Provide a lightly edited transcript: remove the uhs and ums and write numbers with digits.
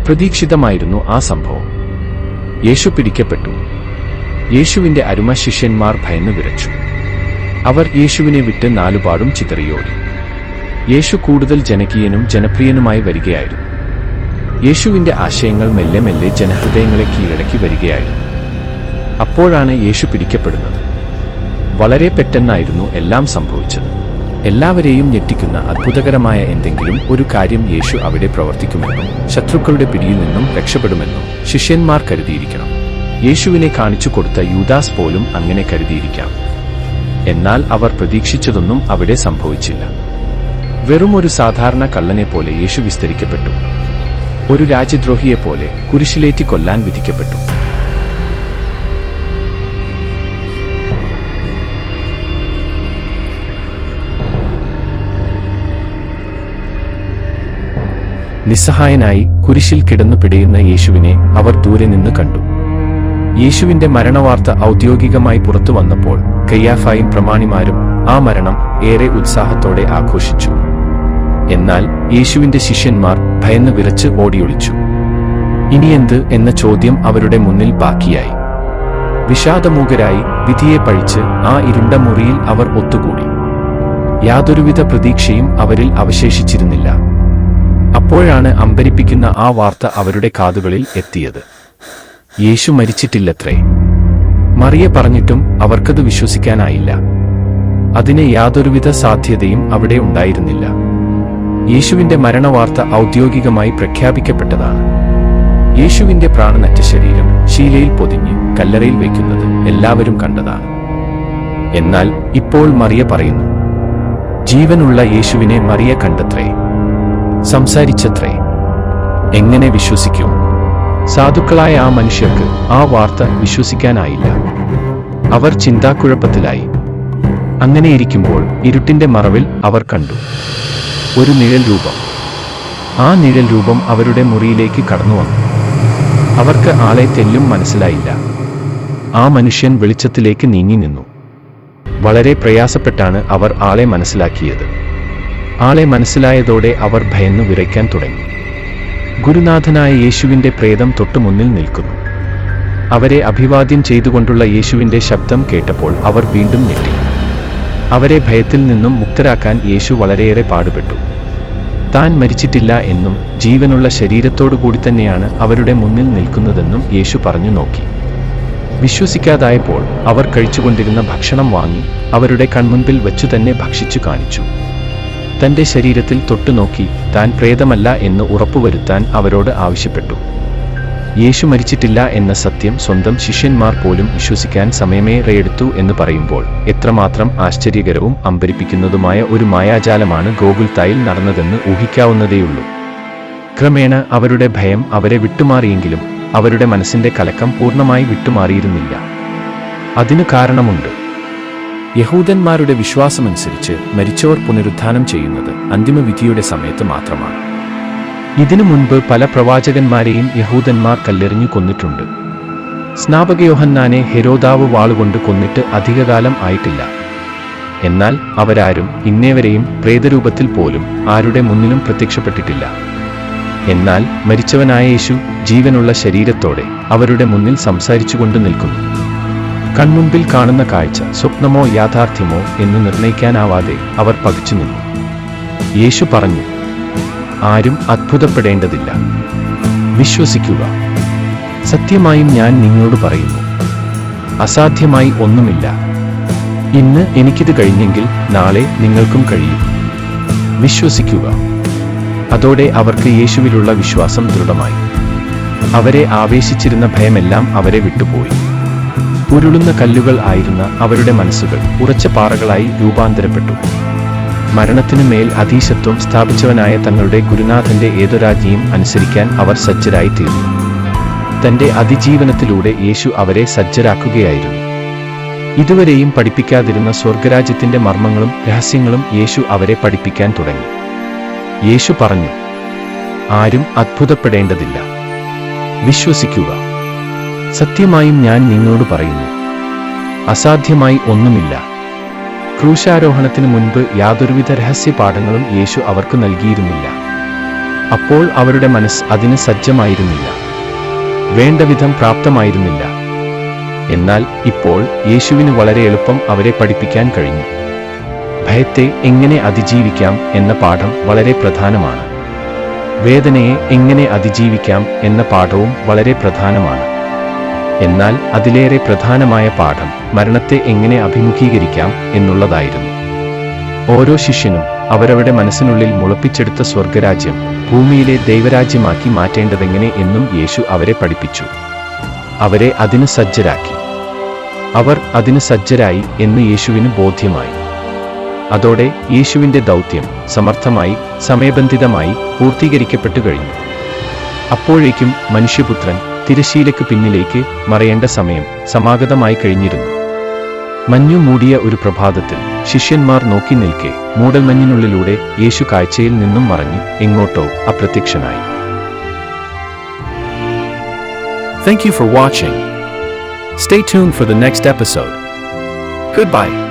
അപ്രതീക്ഷിതമായിരുന്നു ആ സംഭവം. യേശു പിടിക്കപ്പെട്ടു. യേശുവിന്റെ അരുമ ശിഷ്യന്മാർ ഭയന്നു വിറച്ചു. അവർ യേശുവിനെ വിട്ട് നാലുപാടും ചിതറിയോടി. യേശു കൂടുതൽ ജനകീയനും ജനപ്രിയനുമായി വരികയായിരുന്നു. യേശുവിന്റെ ആശയങ്ങൾ മെല്ലെ മെല്ലെ ജനഹൃദയങ്ങളെ കീഴടക്കി വരികയായിരുന്നു. അപ്പോഴാണ് യേശു പിടിക്കപ്പെടുന്നത്. വളരെ പെട്ടെന്നായിരുന്നു എല്ലാം സംഭവിച്ചത്. എല്ലാവരെയും ഞെട്ടിക്കുന്ന അത്ഭുതകരമായ എന്തെങ്കിലും ഒരു കാര്യം യേശു അവിടെ പ്രവർത്തിക്കുമെന്നും ശത്രുക്കളുടെ പിടിയിൽ നിന്നും രക്ഷപ്പെടുമെന്നും ശിഷ്യന്മാർ കരുതിയിരിക്കണം. യേശുവിനെ കാണിച്ചു കൊടുത്ത യൂദാസ് പോലും അങ്ങനെ കരുതിയിരിക്കാം. എന്നാൽ അവർ പ്രതീക്ഷിച്ചതൊന്നും അവിടെ സംഭവിച്ചില്ല. വെറും ഒരു സാധാരണ കള്ളനെ പോലെ യേശു വിസ്തരിക്കപ്പെട്ടു. ഒരു രാജ്യദ്രോഹിയെപ്പോലെ കുരിശിലേറ്റി കൊല്ലാൻ വിധിക്കപ്പെട്ടു. നിസ്സഹായനായി കുരിശിൽ കിടന്നു പിടയുന്ന യേശുവിനെ അവർ ദൂരെ നിന്ന് കണ്ടു. യേശുവിന്റെ മരണവാർത്ത ഔദ്യോഗികമായി പുറത്തു വന്നപ്പോൾ കയ്യാഫായും പ്രമാണിമാരും ആ മരണം ഏറെ ഉത്സാഹത്തോടെ ആഘോഷിച്ചു. എന്നാൽ യേശുവിന്റെ ശിഷ്യന്മാർ ഭയന്ന് വിറച്ച് ഓടിയൊളിച്ചു. ഇനിയെന്ത് എന്ന ചോദ്യം അവരുടെ മുന്നിൽ ബാക്കിയായി. വിഷാദമൂകരായി വിധിയെ പഴിച്ച് ആ ഇരുണ്ട മുറിയിൽ അവർ ഒത്തുകൂടി. യാതൊരുവിധ പ്രതീക്ഷയും അവരിൽ അവശേഷിച്ചിരുന്നില്ല. അപ്പോഴാണ് അമ്പരിപ്പിക്കുന്ന ആ വാർത്ത അവരുടെ കാതുകളിൽ എത്തിയത്. യേശു മരിച്ചിട്ടില്ലത്രേ. മറിയ പറഞ്ഞിട്ടും അവർക്കത് വിശ്വസിക്കാനായില്ല. അതിന് യാതൊരുവിധ സാധ്യതയും അവിടെ ഉണ്ടായിരുന്നില്ല. യേശുവിന്റെ മരണവാർത്ത ഔദ്യോഗികമായി പ്രഖ്യാപിക്കപ്പെട്ടതാണ്. യേശുവിന്റെ പ്രാണനറ്റ ശരീരം ശീലയിൽ പൊതിഞ്ഞ് കല്ലറയിൽ വയ്ക്കുന്നത് എല്ലാവരും കണ്ടതാണ്. എന്നാൽ ഇപ്പോൾ മറിയ പറയുന്നു, ജീവനുള്ള യേശുവിനെ മറിയ കണ്ടത്രേ, സംസാരിച്ചത്രേ. എങ്ങനെ വിശ്വസിക്കും? സാധുക്കളായ ആ മനുഷ്യർക്ക് ആ വാർത്ത വിശ്വസിക്കാനായില്ല. അവർ ചിന്താക്കുഴപ്പത്തിലായി. അങ്ങനെയിരിക്കുമ്പോൾ ഇരുട്ടിന്റെ മറവിൽ അവർ കണ്ടു ഒരു നിഴൽ രൂപം. ആ നിഴൽ രൂപം അവരുടെ മുറിയിലേക്ക് കടന്നു വന്നു. അവർക്ക് ആളെ തെല്ലും മനസ്സിലായില്ല. ആ മനുഷ്യൻ വെളിച്ചത്തിലേക്ക് നീങ്ങി നിന്നു. വളരെ പ്രയാസപ്പെട്ടാണ് അവർ ആളെ മനസ്സിലാക്കിയത്. ആളെ മനസ്സിലായതോടെ അവർ ഭയന്നു വിറയ്ക്കാൻ തുടങ്ങി. ഗുരുനാഥനായ യേശുവിന്റെ പ്രേതം തൊട്ടുമുന്നിൽ നിൽക്കുന്നു. അവരെ അഭിവാദ്യം ചെയ്തുകൊണ്ടുള്ള യേശുവിന്റെ ശബ്ദം കേട്ടപ്പോൾ അവർ വീണ്ടും ഞെട്ടി. അവരെ ഭയത്തിൽ നിന്നും മുക്തരാക്കാൻ യേശു വളരെയേറെ പാടുപെട്ടു. താൻ മരിച്ചിട്ടില്ല എന്നും ജീവനുള്ള ശരീരത്തോടുകൂടി തന്നെയാണ് അവരുടെ മുന്നിൽ നിൽക്കുന്നതെന്നും യേശു പറഞ്ഞു നോക്കി. വിശ്വസിക്കാതായപ്പോൾ അവർ കഴിച്ചുകൊണ്ടിരുന്ന ഭക്ഷണം വാങ്ങി അവരുടെ കൺമുൻപിൽ വച്ചു തന്നെ ഭക്ഷിച്ചു കാണിച്ചു. തന്റെ ശരീരത്തിൽ തൊട്ടുനോക്കി താൻ പ്രേതമല്ല എന്ന് ഉറപ്പുവരുത്താൻ അവരോട് ആവശ്യപ്പെട്ടു. യേശു മരിച്ചിട്ടില്ല എന്ന സത്യം സ്വന്തം ശിഷ്യന്മാർ പോലും വിശ്വസിക്കാൻ സമയമേറെയെടുത്തു എന്ന് പറയുമ്പോൾ എത്രമാത്രം ആശ്ചര്യകരവും അമ്പരിപ്പിക്കുന്നതുമായ ഒരു മായാജാലമാണ് ഗോകുൽത്തായിൽ നടന്നതെന്ന് ഊഹിക്കാവുന്നതേയുള്ളൂ. ക്രമേണ അവരുടെ ഭയം അവരെ വിട്ടുമാറിയെങ്കിലും അവരുടെ മനസ്സിന്റെ കലക്കം പൂർണ്ണമായി വിട്ടുമാറിയിരുന്നില്ല. അതിനു കാരണമുണ്ട്. യഹൂദന്മാരുടെ വിശ്വാസമനുസരിച്ച് മരിച്ചവർ പുനരുത്ഥാനം ചെയ്യുന്നത് അന്തിമവിധിയുടെ സമയത്ത് മാത്രമാണ്. ഇതിനു മുൻപ് പല പ്രവാചകന്മാരെയും യഹൂദന്മാർ കല്ലെറിഞ്ഞു കൊന്നിട്ടുണ്ട്. സ്നാപക യോഹന്നാനെ ഹെരോദാവ് വാളുകൊണ്ട് കൊന്നിട്ട് അധികകാലം ആയിട്ടില്ല. എന്നാൽ അവരാരും ഇന്നേവരെയും പ്രേതരൂപത്തിൽ പോലും ആരുടെ മുന്നിലും പ്രത്യക്ഷപ്പെട്ടിട്ടില്ല. എന്നാൽ മരിച്ചവനായ യേശു ജീവനുള്ള ശരീരത്തോടെ അവരുടെ മുന്നിൽ സംസാരിച്ചുകൊണ്ട് നിൽക്കുന്നു. കൺമുൻപിൽ കാണുന്ന കാഴ്ച സ്വപ്നമോ യാഥാർത്ഥ്യമോ എന്ന് നിർണയിക്കാനാവാതെ അവർ പകച്ചു നിന്നു. യേശു പറഞ്ഞു, ആരും അത്ഭുതപ്പെടേണ്ടതില്ല. വിശ്വസിക്കുക. സത്യമായും ഞാൻ നിങ്ങളോട് പറയുന്നു, അസാധ്യമായി ഒന്നുമില്ല. ഇന്ന് എനിക്കിത് കഴിഞ്ഞെങ്കിൽ നാളെ നിങ്ങൾക്കും കഴിയും. വിശ്വസിക്കുക. അതോടെ അവർക്ക് യേശുവിലുള്ള വിശ്വാസം ദൃഢമായി. അവരെ ആവേശിച്ചിരുന്ന ഭയമെല്ലാം അവരെ വിട്ടുപോയി. ഉരുളുന്ന കല്ലുകൾ ആയിരുന്ന അവരുടെ മനസ്സുകൾ ഉറച്ച പാറകളായി രൂപാന്തരപ്പെട്ടു. മരണത്തിനു മേൽ അധീശത്വം സ്ഥാപിച്ചവനായ തങ്ങളുടെ ഗുരുനാഥന്റെ ഏതൊരാജ്ഞയും അനുസരിക്കാൻ അവർ സജ്ജരായി തീർന്നു. തന്റെ അതിജീവനത്തിലൂടെ യേശു അവരെ സജ്ജരാക്കുകയായിരുന്നു. ഇതുവരെയും പഠിപ്പിക്കാതിരുന്ന സ്വർഗരാജ്യത്തിന്റെ മർമ്മങ്ങളും രഹസ്യങ്ങളും യേശു അവരെ പഠിപ്പിക്കാൻ തുടങ്ങി. യേശു പറഞ്ഞു, ആരും അത്ഭുതപ്പെടേണ്ടതില്ല. വിശ്വസിക്കുക. സത്യമായും ഞാൻ നിങ്ങളോട് പറയുന്നു, അസാധ്യമായി ഒന്നുമില്ല. ക്രൂശാരോഹണത്തിന് മുൻപ് യാതൊരുവിധ രഹസ്യപാഠങ്ങളും യേശു അവർക്ക് നൽകിയിരുന്നില്ല. അപ്പോൾ അവരുടെ മനസ്സ് അതിന് സജ്ജമായിരുന്നില്ല, വേണ്ടവിധം പ്രാപ്തമായിരുന്നില്ല. എന്നാൽ ഇപ്പോൾ യേശുവിന് വളരെ എളുപ്പം അവരെ പഠിപ്പിക്കാൻ കഴിഞ്ഞു. ഭയത്തെ എങ്ങനെ അതിജീവിക്കാം എന്ന പാഠം വളരെ പ്രധാനമാണ്. വേദനയെ എങ്ങനെ അതിജീവിക്കാം എന്ന പാഠവും വളരെ പ്രധാനമാണ്. എന്നാൽ അതിലേറെ പ്രധാനമായ പാഠം മരണത്തെ എങ്ങനെ അഭിമുഖീകരിക്കാം എന്നുള്ളതായിരുന്നു. ഓരോ ശിഷ്യനും അവരവരുടെ മനസ്സിനുള്ളിൽ മുളപ്പിച്ചെടുത്ത സ്വർഗരാജ്യം ഭൂമിയിലെ ദൈവരാജ്യമാക്കി മാറ്റേണ്ടതെങ്ങനെ എന്നും യേശു അവരെ പഠിപ്പിച്ചു. അവരെ അതിന് സജ്ജരാക്കി. അവർ അതിന് സജ്ജരായി എന്ന് യേശുവിന് ബോധ്യമായി. അതോടെ യേശുവിൻ്റെ ദൗത്യം സമർത്ഥമായി, സമയബന്ധിതമായി പൂർത്തീകരിക്കപ്പെട്ടു കഴിഞ്ഞു. അപ്പോഴേക്കും മനുഷ്യപുത്രൻ തിരശ്ശീലയ്ക്ക് പിന്നിലേക്ക് മറയേണ്ട സമയം സമാഗതമായി കഴിഞ്ഞിരുന്നു. മഞ്ഞു മൂടിയ ഒരു പ്രഭാതത്തിൽ ശിഷ്യന്മാർ നോക്കി നിൽക്കെ മൂടൽമഞ്ഞിനുള്ളിലൂടെ യേശു കാഴ്ചയിൽ നിന്നും മറഞ്ഞു എങ്ങോട്ടോ അപ്രത്യക്ഷനായി. Thank you for watching. Stay tuned for the next episode. Goodbye.